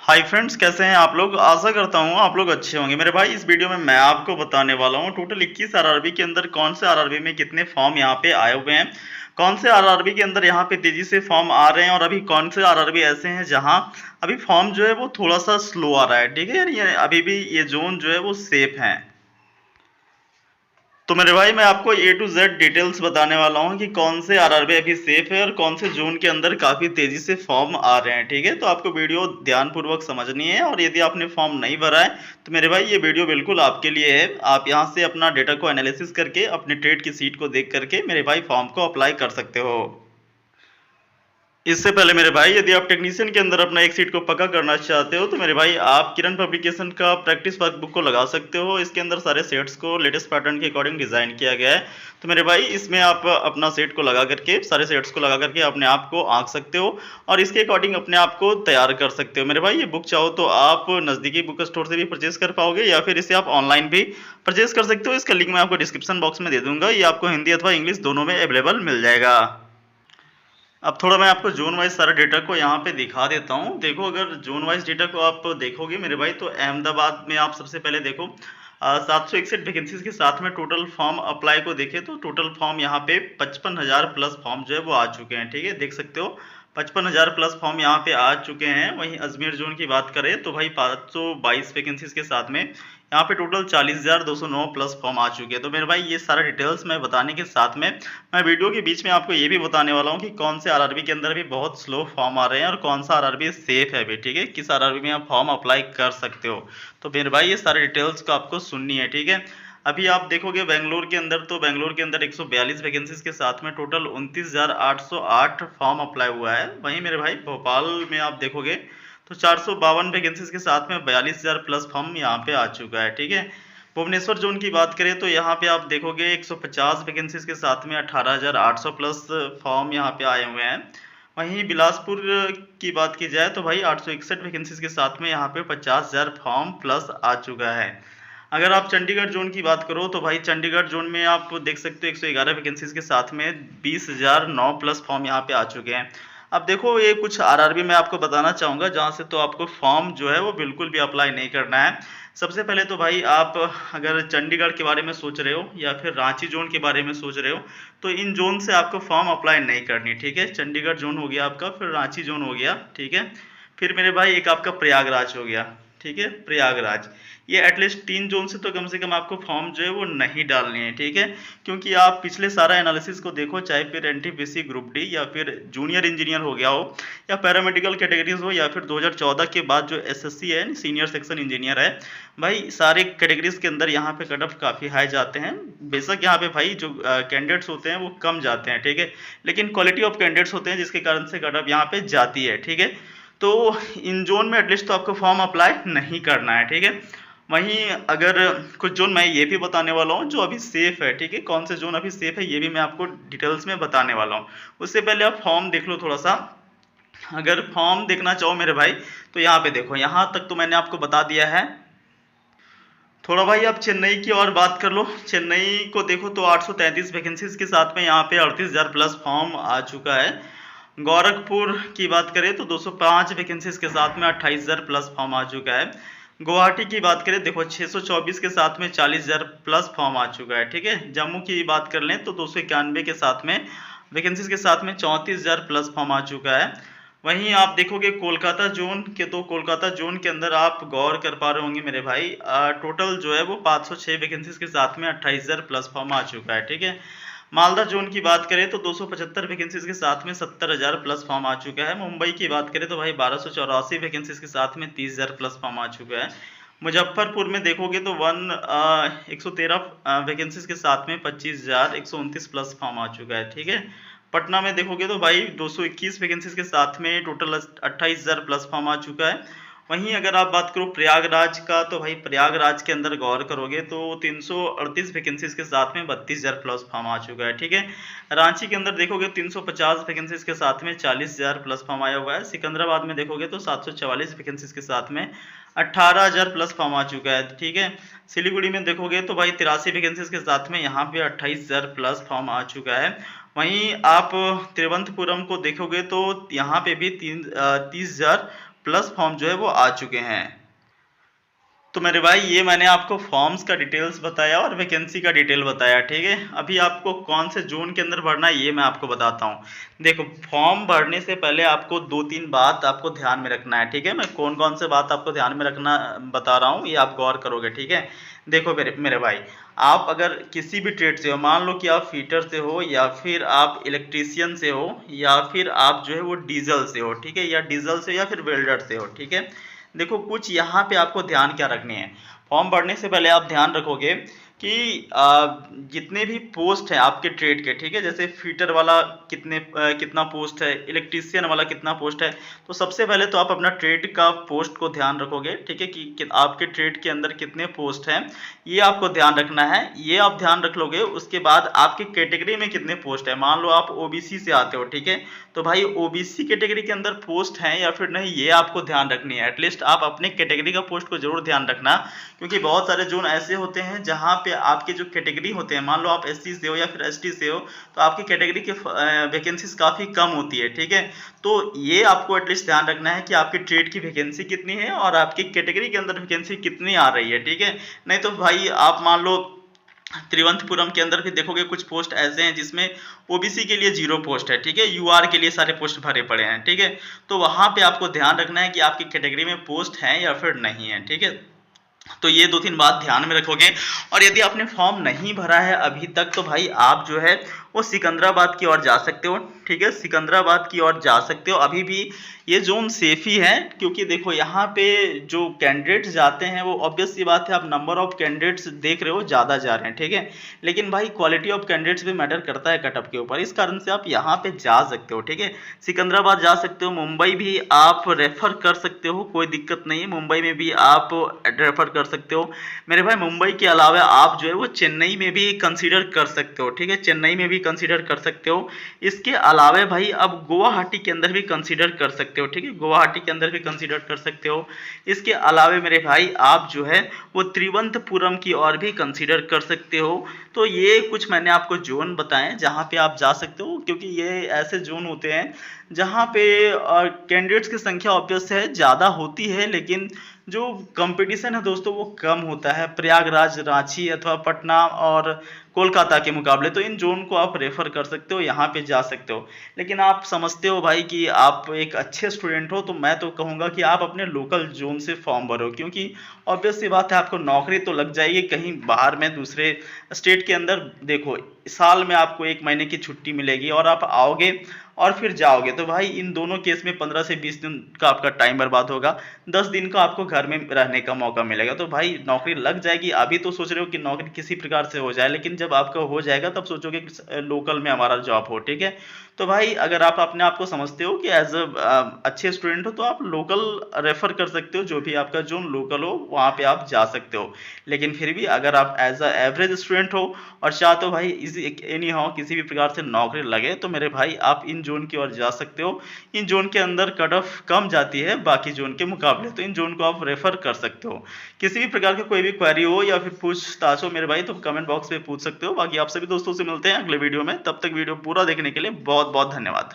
Hi friends, कैसे हैं आप लोग। आशा करता हूँ आप लोग अच्छे होंगे। मेरे भाई, इस वीडियो में मैं आपको बताने वाला हूँ टोटल 21 आरआरबी के अंदर कौन से आरआरबी में कितने फॉर्म यहाँ पे आए हुए हैं, कौन से आरआरबी के अंदर यहाँ पे तेजी से फॉर्म आ रहे हैं, और अभी कौन से आरआरबी ऐसे हैं जहाँ अभी फॉर्म जो है वो थोड़ा सा स्लो आ रहा है। ठीक है यार, ये अभी भी ये जोन जो है वो सेफ है। तो मेरे भाई, मैं आपको ए टू जेड डिटेल्स बताने वाला हूँ कि कौन से आरआरबी अभी सेफ है और कौन से जोन के अंदर काफी तेजी से फॉर्म आ रहे हैं। ठीक है, तो आपको वीडियो ध्यानपूर्वक समझनी है, और यदि आपने फॉर्म नहीं भरा है तो मेरे भाई ये वीडियो बिल्कुल आपके लिए है। आप यहाँ से अपना डेटा को एनालिसिस करके अपने ट्रेड की सीट को देख करके मेरे भाई फॉर्म को अप्लाई कर सकते हो। इससे पहले मेरे भाई, यदि आप टेक्नीशियन के अंदर अपना एक सीट को पक्का करना चाहते हो तो मेरे भाई आप किरण पब्लिकेशन का प्रैक्टिस वर्कबुक को लगा सकते हो। इसके अंदर सारे सेट्स को लेटेस्ट पैटर्न के अकॉर्डिंग डिजाइन किया गया है। तो मेरे भाई, इसमें आप अपना सेट को लगा करके, सारे सेट्स को लगा करके अपने आप को आंक सकते हो और इसके अकॉर्डिंग अपने आप को तैयार कर सकते हो। मेरे भाई, ये बुक चाहो तो आप नजदीकी बुक स्टोर से भी परचेज कर पाओगे या फिर इसे आप ऑनलाइन भी परचेज कर सकते हो। इसका लिंक मैं आपको डिस्क्रिप्शन बॉक्स में दे दूंगा। ये आपको हिंदी अथवा इंग्लिश दोनों में अवेलेबल मिल जाएगा। अब थोड़ा मैं आपको जोन वाइज सारा डेटा को यहाँ पे दिखा देता हूँ। देखो, अगर जोन वाइज डेटा को आप देखोगे मेरे भाई, तो अहमदाबाद में आप सबसे पहले देखो 761 वैकेंसीज के साथ में टोटल फॉर्म अप्लाई को देखें तो टोटल फॉर्म यहाँ पे 55,000 प्लस फॉर्म जो है वो आ चुके हैं। ठीक है, देख सकते हो 55,000 प्लस फॉर्म यहाँ पे आ चुके हैं। वहीं अजमेर जोन की बात करें तो भाई 522 वैकेंसीज के साथ में यहाँ पे टोटल 40,209 प्लस फॉर्म आ चुके हैं। तो मेरे भाई, ये सारा डिटेल्स मैं बताने के साथ में मैं वीडियो के बीच में आपको ये भी बताने वाला हूँ कि कौन से आरआरबी के अंदर भी बहुत स्लो फॉर्म आ रहे हैं और कौन सा आरआरबी सेफ है भी। ठीक है, किस आरआरबी में आप फॉर्म अप्लाई कर सकते हो। तो मेरे भाई, ये सारे डिटेल्स को आपको सुननी है। ठीक है, अभी आप देखोगे बेंगलोर के अंदर, तो बेंगलोर के अंदर 142 वैकेंसीज के साथ में टोटल 29,808 फॉर्म अप्लाई हुआ है। वहीं मेरे भाई, भोपाल में आप देखोगे तो 452 वैकेंसीज के साथ में 42,000 प्लस फॉर्म यहाँ पे आ चुका है। ठीक है, भुवनेश्वर जोन की बात करें तो यहाँ पे आप देखोगे 150 वैकेंसीज के साथ में 18,800 प्लस फॉर्म यहाँ पे आए हुए हैं। वहीं बिलासपुर की बात की जाए तो भाई 861 वैकेंसीज के साथ में यहाँ पे 50,000 फॉर्म प्लस आ चुका है। अगर आप चंडीगढ़ जोन की बात करो तो भाई चंडीगढ़ जोन में आप देख सकते हो 111 वैकेंसीज के साथ में 20,009 प्लस फॉर्म यहाँ पे आ चुके हैं। अब देखो, ये कुछ आरआरबी मैं आपको बताना चाहूँगा जहाँ से तो आपको फॉर्म जो है वो बिल्कुल भी अप्लाई नहीं करना है। सबसे पहले तो भाई, आप अगर चंडीगढ़ के बारे में सोच रहे हो या फिर रांची जोन के बारे में सोच रहे हो तो इन जोन से आपको फॉर्म अप्लाई नहीं करनी। ठीक है, चंडीगढ़ जोन हो गया आपका, फिर रांची जोन हो गया। ठीक है, फिर मेरे भाई एक आपका प्रयागराज हो गया। ठीक है, प्रयागराज, ये एटलीस्ट 3 जोन से तो कम से कम आपको फॉर्म जो है वो नहीं डालनी है। ठीक है, क्योंकि आप पिछले सारा एनालिसिस को देखो, चाहे फिर एनटीपीसी ग्रुप डी या फिर जूनियर इंजीनियर हो गया हो या पैरामेडिकल कैटेगरीज हो या फिर 2014 के बाद जो एसएससी है, सीनियर सेक्शन इंजीनियर है, भाई सारे कैटेगरीज के अंदर यहाँ पे कट ऑफ काफ़ी हाई जाते हैं। बेशक यहाँ पे भाई जो कैंडिडेट्स होते हैं वो कम जाते हैं। ठीक है, लेकिन क्वालिटी ऑफ कैंडिडेट्स होते हैं जिसके कारण से कट ऑफ यहाँ पे जाती है। ठीक है, तो इन जोन में एटलीस्ट तो आपको फॉर्म अप्लाई नहीं करना है। ठीक है, वहीं अगर कुछ जोन मैं ये भी बताने वाला हूँ जो अभी सेफ है। ठीक है, कौन से जोन अभी सेफ है ये भी मैं आपको डिटेल्स में बताने वाला हूँ। उससे पहले आप फॉर्म देख लो थोड़ा सा। अगर फॉर्म देखना चाहो मेरे भाई तो यहाँ पे देखो, यहाँ तक तो मैंने आपको बता दिया है। थोड़ा भाई आप चेन्नई की और बात कर लो। चेन्नई को देखो तो 833 वैकेंसीज के साथ में यहाँ पे 38,000 प्लस फॉर्म आ चुका है। गोरखपुर की बात करें तो 205 वैकेंसीज के साथ में 28,000 प्लस फॉर्म आ चुका है। गुवाहाटी की बात करें, देखो 624 के साथ में 40,000 प्लस फॉर्म आ चुका है। ठीक है, जम्मू की बात कर लें तो 291 के साथ में वैकेंसीज के साथ में 34,000 प्लस फॉर्म आ चुका है। वहीं आप देखोगे कोलकाता जोन के, तो कोलकाता जोन के अंदर आप गौर कर पा रहे होंगे मेरे भाई, टोटल जो है वो 506 वैकेंसीज के साथ में 28,000 प्लस फॉर्म आ चुका है। ठीक है, मालदा जोन की बात करें तो 275 वैकेंसीज के साथ में 70,000 प्लस फॉर्म आ चुका है। मुंबई की बात करें तो भाई 1284 वैकेंसीज के साथ में 30,000 प्लस फॉर्म आ चुका है। मुजफ्फरपुर में देखोगे तो 113 वैकेंसीज के साथ में 25,129 प्लस फॉर्म आ चुका है। ठीक है, पटना में देखोगे तो भाई 221 वैकेंसीज के साथ में टोटल 28,000 प्लस फॉर्म आ चुका है। वहीं अगर आप बात करो प्रयागराज का, तो भाई प्रयागराज के अंदर गौर करोगे तो 338 वैकेंसीज के साथ में 32,000 प्लस फॉर्म आ चुका है। ठीक है, रांची के अंदर देखोगे 350 वैकेंसीज के साथ में 40,000 प्लस फॉर्म आया हुआ है। सिकंदराबाद में देखोगे तो 744 वैकेंसीज के साथ में 18,000 प्लस फॉर्म आ चुका है। ठीक है, सिलीगुड़ी में देखोगे तो भाई 83 वैकेंसीज के साथ में यहाँ पे 28,000 प्लस फॉर्म आ चुका है। वहीं आप तिरुवनंतपुरम को देखोगे तो यहाँ पे भी 30,000 प्लस फॉर्म जो है वो आ चुके हैं। तो मेरे भाई ये मैंने आपको फॉर्म्स का डिटेल्स बताया और वैकेंसी का डिटेल बताया, ठीक है। अभी आपको कौन से जोन के अंदर भरना है ये मैं आपको बताता हूँ। देखो, फॉर्म भरने से पहले आपको 2-3 बात आपको ध्यान में रखना है, ठीक है। मैं कौन कौन से बात आपको ध्यान में रखना बता रहा हूँ, ये आप गौर करोगे, ठीक है। देखो मेरे भाई, आप अगर किसी भी ट्रेड से हो, मान लो कि आप फीटर से हो या फिर आप इलेक्ट्रीशियन से हो या फिर आप जो है वो डीजल से हो, ठीक है, या डीजल से या फिर वेल्डर से हो, ठीक है। देखो, कुछ यहाँ पे आपको ध्यान क्या रखने हैं। फॉर्म भरने से पहले आप ध्यान रखोगे कि जितने भी पोस्ट हैं आपके ट्रेड के, ठीक है, जैसे फीटर वाला कितना पोस्ट है, इलेक्ट्रीशियन वाला कितना पोस्ट है, तो सबसे पहले तो आप अपना ट्रेड का पोस्ट को ध्यान रखोगे, ठीक है, कि आपके ट्रेड के अंदर कितने पोस्ट हैं, ये आपको ध्यान रखना है। ये आप ध्यान रख लोगे, उसके बाद आपकी कैटेगरी में कितने पोस्ट है। मान लो आप ओबीसी से आते हो, ठीक है, तो भाई ओबीसी कैटेगरी के अंदर पोस्ट हैं या फिर नहीं, ये आपको ध्यान रखनी है। एटलीस्ट आप अपने कैटेगरी का पोस्ट को जरूर ध्यान रखना, क्योंकि बहुत सारे जोन ऐसे होते हैं जहां पे आपके जो कैटेगरी होते हैं, मान लो आप एससी से हो या फिर एसटी से हो, तो आपकी कैटेगरी की वैकेंसीज काफी कम होती है, ठीक है। तो ये आपको एटलीस्ट ध्यान रखना है कि आपकी ट्रेड की वैकेंसी कितनी है और आपकी कैटेगरी के अंदर वैकेंसी कितनी आ रही है, ठीक है। नहीं तो भाई आप मान लो तिरुवनंतपुरम के अंदर भी देखोगे कुछ पोस्ट ऐसे हैं जिसमें ओबीसी के लिए 0 पोस्ट है, ठीक है, यूआर के लिए सारे पोस्ट भरे पड़े हैं, ठीक है। तो वहां पे आपको ध्यान रखना है कि आपकी कैटेगरी में पोस्ट है या फिर नहीं है, ठीक है। तो ये 2-3 बात ध्यान में रखोगे। और यदि आपने फॉर्म नहीं भरा है अभी तक, तो भाई आप जो है वो सिकंदराबाद की ओर जा सकते हो, ठीक है, सिकंदराबाद की ओर जा सकते हो। अभी भी ये जोन सेफ ही है, क्योंकि देखो यहाँ पे जो कैंडिडेट्स जाते हैं वो ऑब्वियस सी बात है, आप नंबर ऑफ कैंडिडेट्स देख रहे हो ज़्यादा जा रहे हैं, ठीक है, लेकिन भाई क्वालिटी ऑफ कैंडिडेट्स भी मैटर करता है कटअप के ऊपर। इस कारण से आप यहाँ पे जा सकते हो, ठीक है, सिकंदराबाद जा सकते हो। मुंबई भी आप रेफर कर सकते हो, कोई दिक्कत नहीं है, मुंबई में भी आप रेफर कर सकते हो। मेरे भाई मुंबई के अलावा आप जो है वो चेन्नई में भी कंसीडर कर सकते हो, ठीक है, चेन्नई में भी कंसीडर कर सकते हो। इसके अलावा भाई अब गुवाहाटी के अंदर भी कंसीडर कर सकते हो, ठीक है, गुवाहाटी के अंदर भी कंसीडर कर सकते हो। इसके अलावा मेरे भाई आप जो है वो त्रिवंतपुरम की ओर भी कंसीडर कर सकते हो। तो ये कुछ मैंने आपको जोन बताएं जहां पे आप जा सकते हो, क्योंकि ये ऐसे जोन होते हैं जहां पे कैंडिडेट्स की संख्या ऑब्वियस है ज़्यादा होती है, लेकिन जो कंपटीशन है दोस्तों वो कम होता है प्रयागराज, रांची अथवा पटना और कोलकाता के मुकाबले। तो इन जोन को आप रेफर कर सकते हो, यहाँ पे जा सकते हो। लेकिन आप समझते हो भाई कि आप एक अच्छे स्टूडेंट हो, तो मैं तो कहूँगा कि आप अपने लोकल जोन से फॉर्म भरो, क्योंकि ऑब्वियस सी बात है आपको नौकरी तो लग जाएगी कहीं बाहर में दूसरे स्टेट के अंदर। देखो, साल में आपको 1 महीने की छुट्टी मिलेगी और आप आओगे और फिर जाओगे, तो भाई इन दोनों केस में 15 से 20 दिन का आपका टाइम बर्बाद होगा, 10 दिन का आपको घर में रहने का मौका मिलेगा। तो भाई नौकरी लग जाएगी। अभी तो सोच रहे हो कि नौकरी किसी प्रकार से हो जाए, लेकिन जब आपका हो जाएगा तब सोचोगे कि लोकल में हमारा जॉब हो, ठीक है। तो भाई अगर आप अपने आप को समझते हो कि एज अच्छे स्टूडेंट हो, तो आप लोकल रेफर कर सकते हो, जो भी आपका जोन लोकल हो वहाँ पे आप जा सकते हो। लेकिन फिर भी अगर आप एज अ एवरेज स्टूडेंट हो और चाहते हो भाई इजी एनी हाउ किसी भी प्रकार से नौकरी लगे, तो मेरे भाई आप इन जोन की ओर जा सकते हो। इन जोन के अंदर कट ऑफ कम जाती है बाकी जोन के मुकाबले, तो इन जोन को आप रेफर कर सकते हो। किसी भी प्रकार की कोई भी क्वेरी हो या फिर पूछताछ हो मेरे भाई, तो कमेंट बॉक्स में पूछ सकते हो। बाकी आप सभी दोस्तों से मिलते हैं अगले वीडियो में, तब तक वीडियो पूरा देखने के लिए बहुत बहुत धन्यवाद।